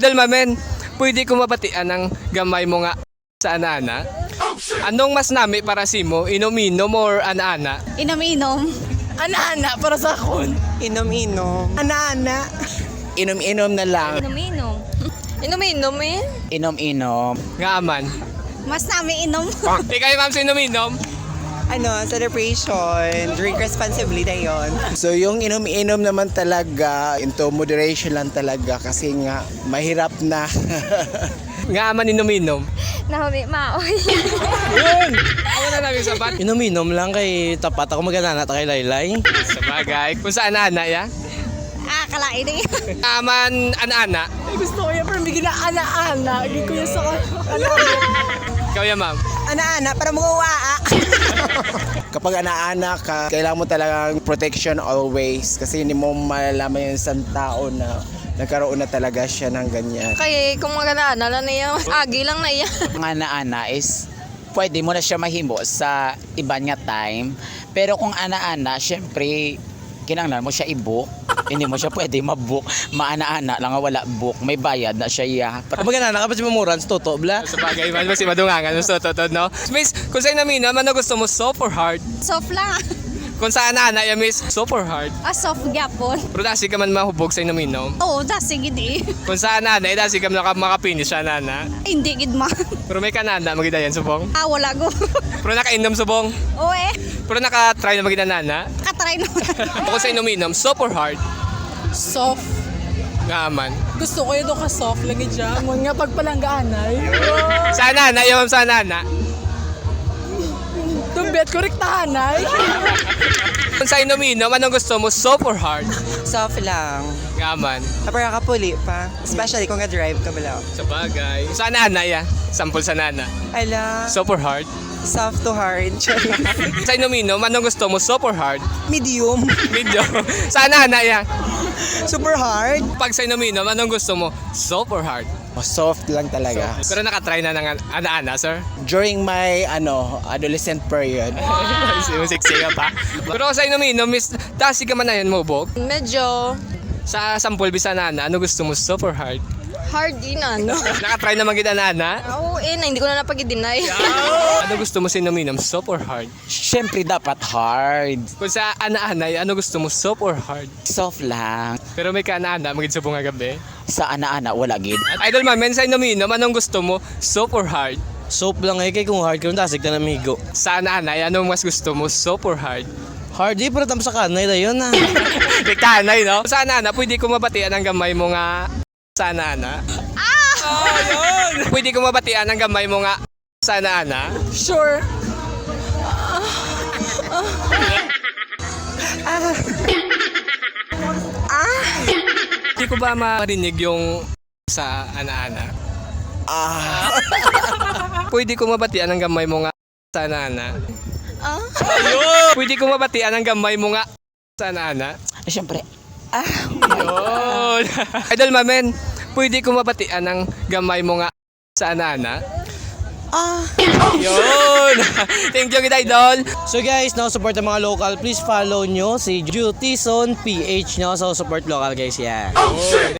Idol Mamen, pwede ko mabatian ng gamay mo nga sa ana-ana? Anong mas nami para si mo? Inom-inom or ana-ana? Inom-inom. Ana-ana para sa akon. Inom-inom. Ana-ana. Inom-inom na lang. Inom-inom. Inom-inom eh. Inom-inom. Nga aman. Mas namin inom. Di kayo ma'am sa inom-inom? Celebration. Drink responsibly na yun. So yung inom-inom naman talaga, into moderation lang talaga kasi nga mahirap na. Nga aman inom-inom? Nahumi maoy. Yun! Ako na namin sabat. Inom-inom lang kay tapat ako magana kay Laylay. Sa bagay. Kung saan ana ya? Kalain na yun. Aman ana-ana. Gusto ko yan pero bigyan na ana-ana. Hindi ko yan sa Ikaw ya ma'am. ana-ana para mag-uwaa. Kapag ana-ana ka, kailangan mo talagang protection always kasi hindi mo malalaman yung isang tao na nagkaroon na talaga siya ng ganyan. Kaya kung magana na niya, agi lang na iya. Ang ana-ana is pwede mo na siya mahimo sa iba nga time. Pero kung ana-ana, syempre, kinanglan mo siya i-book. Hindi mo siya pwede ma-book. Maana-ana lang nga wala book. May bayad na siya iya. Magana na kapag si Mamuran toto bla. Sa bagay man si madungangan no so totoo no. Miss, kung sa'yo inom-inom, ano gusto mo, soft or hard? Soft lang. Kung saan ana ya miss, soft or hard? Soft gyapon. Pero dasi ka man mahubog sa inom-inom. Oo, dasig gidi. Kung saan ana, dasi ka man makapinish siya nana. Hindi gid man. Pero may kananda magidayan subong. Wala go. Pero nakainom subong. Oo Pero naka-try na magida nana. katry naman. Kung sa inom-inom, soft or hard? Soft. Nga aman. Gusto ko yung ka-soft lagi dyan. Mga pagpalanggaanay. Sana na, yung sana na. Tumbet ko riktahanay. Kung sa inom-inom, anong gusto mo, soft or hard? Soft lang. Nga aman. Para kapuli pa. Especially kung ga-drive ka bala. Sa bagay. Sa nana ya. Sample sa nana. Ala, Soft or hard? soft to hard. Sa inom-inom, anong gusto mo, soft or hard? Medium. Medyo. Sa nana ya. Super hard. Pag sa inom-inom, anong gusto mo, soft or hard? Soft lang talaga. Pero nakatry na ng ana-ana, sir? During my adolescent period. Sexy ka pa. Pero sa inom-inom, miss, dasi ka man na yan mo, Bog. Medyo Sa sample bisa nana, ano gusto mo, soft or hard? hard din ano. Nakatry na magita nana? Oo na, hindi ko na napag-deny. Ano gusto mo sa inom-inom, soft or hard? Syempre dapat hard. Kung sa ana-anay, ano gusto mo, soft or hard? Soft lang. Pero may ka-ana-ana, magit sa bunga gabi. Sa ana-ana, wala gid. Idol man, sa inom-inom, anong gusto mo, soft or hard? Soap lang kay kung hard karon dasig ta na migo. Sa ana-anay, anong mas gusto mo, soft or hard? Hardy pero tam sa kanay dayon na. Bigtanay, no? Sa ana-ana, pwede ko mabatian ang gamay mo nga sa ana-ana? Oh, yun! Pwede ko mabatian ang gamay mo nga sa ana-ana? Sure. Hindi ko ba marinig yung sa ana-ana? Pwede ko mabatian ang gamay mo nga sa ana-ana? Ayun! Pwede ko mabatian ang gamay mo nga sa ana-ana? Syempre, Yun! Idol Mamen, pwede ko mabatian ang gamay mo nga sa ana-ana? Yun! Thank you, kita idol! So guys, now support ang mga local. Please follow nyo si Jutison PH no. So support local guys yan.